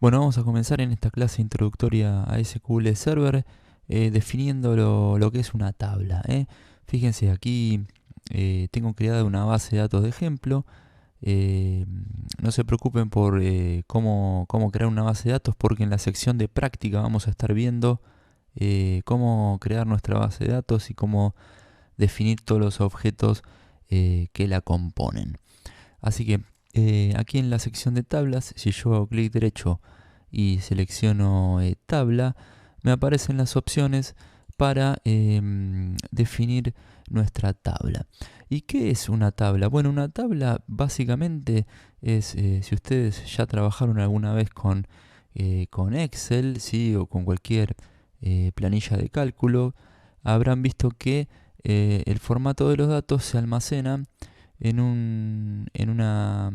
Bueno, vamos a comenzar en esta clase introductoria a SQL Server definiendo lo que es una tabla. Fíjense, aquí tengo creada una base de datos de ejemplo. eh, no se preocupen por cómo crear una base de datos, porque en la sección de práctica vamos a estar viendo cómo crear nuestra base de datos y cómo definir todos los objetos que la componen. Así que aquí en la sección de tablas, si yo hago clic derecho y selecciono tabla, me aparecen las opciones para definir nuestra tabla. ¿Y qué es una tabla? Bueno, una tabla básicamente es, si ustedes ya trabajaron alguna vez con Excel, ¿sí? O con cualquier planilla de cálculo, habrán visto que el formato de los datos se almacena en una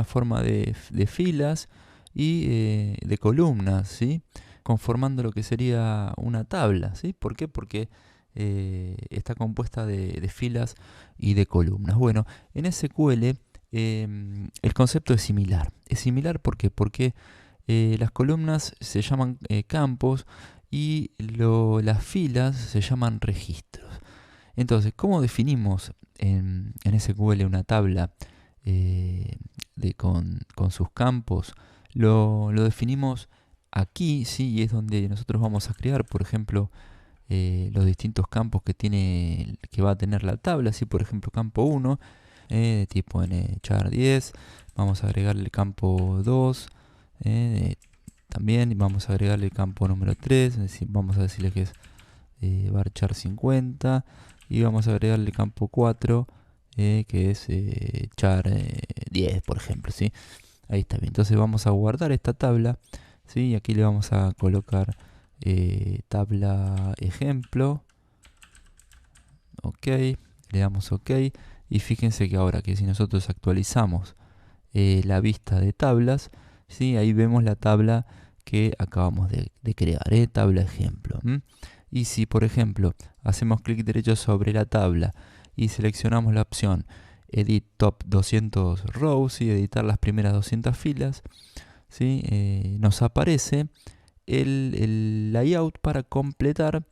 forma de filas y de columnas, ¿sí? Conformando lo que sería una tabla, ¿sí? ¿Por qué? Porque está compuesta de filas y de columnas. Bueno, en SQL el concepto es similar. Es similar ¿por qué? Porque las columnas se llaman campos y las filas se llaman registros. Entonces, ¿cómo definimos en SQL una tabla con sus campos? Lo definimos aquí, sí, y es donde nosotros vamos a crear, por ejemplo, los distintos campos que va a tener la tabla. Así, por ejemplo, campo 1, de tipo char 10, vamos a agregarle el campo 2, también vamos a agregarle el campo número 3, es decir, vamos a decirle que es varchar 50, y vamos a agregarle el campo 4, que es char 10, por ejemplo, ¿sí? Ahí está bien. Entonces vamos a guardar esta tabla, ¿sí? Y aquí le vamos a colocar tabla ejemplo. Ok, le damos ok. Y fíjense que ahora que si nosotros actualizamos la vista de tablas, ¿sí? Ahí vemos la tabla que acabamos de crear, tabla ejemplo. Y si, por ejemplo, hacemos clic derecho sobre la tabla y seleccionamos la opción Edit Top 200 Rows y editar las primeras 200 filas, ¿sí? Nos aparece el layout para completar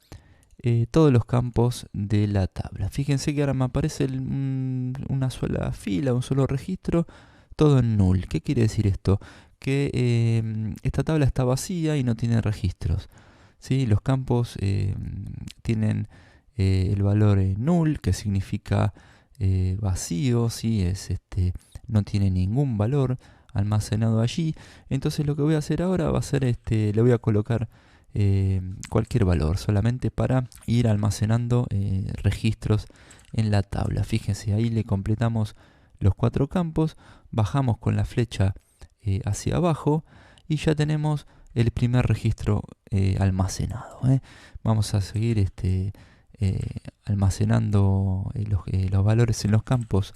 todos los campos de la tabla. Fíjense que ahora me aparece una sola fila, un solo registro, todo en null. ¿Qué quiere decir esto? Que esta tabla está vacía y no tiene registros. ¿Sí? Los campos tienen el valor null, que significa vacío, ¿sí? No tiene ningún valor almacenado allí. Entonces lo que voy a hacer ahora va a ser, le voy a colocar cualquier valor, solamente para ir almacenando registros en la tabla. Fíjense, ahí le completamos los 4 campos, bajamos con la flecha hacia abajo y ya tenemos el primer registro almacenado. Vamos a seguir almacenando los valores en los campos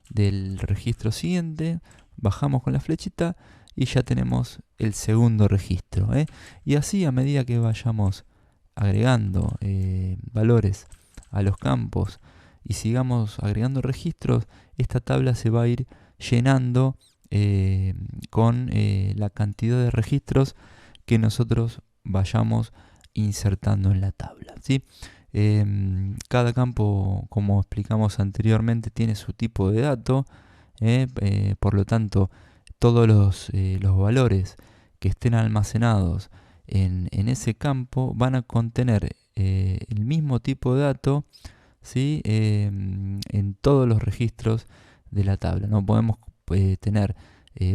del registro siguiente. Bajamos con la flechita y ya tenemos el segundo registro. Y así, a medida que vayamos agregando valores a los campos y sigamos agregando registros, esta tabla se va a ir llenando con la cantidad de registros que nosotros vayamos insertando en la tabla, ¿sí? Cada campo, como explicamos anteriormente, tiene su tipo de dato. Por lo tanto, todos los valores que estén almacenados en ese campo van a contener el mismo tipo de dato, ¿sí? En todos los registros de la tabla. No podemos tener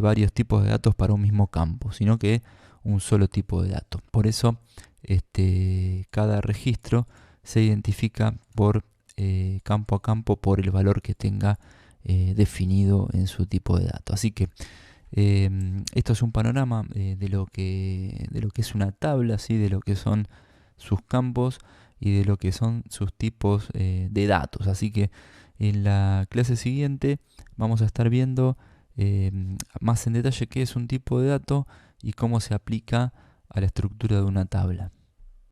varios tipos de datos para un mismo campo, sino que un solo tipo de dato. Por eso, cada registro se identifica por campo a campo por el valor que tenga definido en su tipo de dato. Así que esto es un panorama de lo que es una tabla, ¿sí? De lo que son sus campos y de lo que son sus tipos de datos. Así que en la clase siguiente vamos a estar viendo más en detalle qué es un tipo de dato y cómo se aplica a la estructura de una tabla.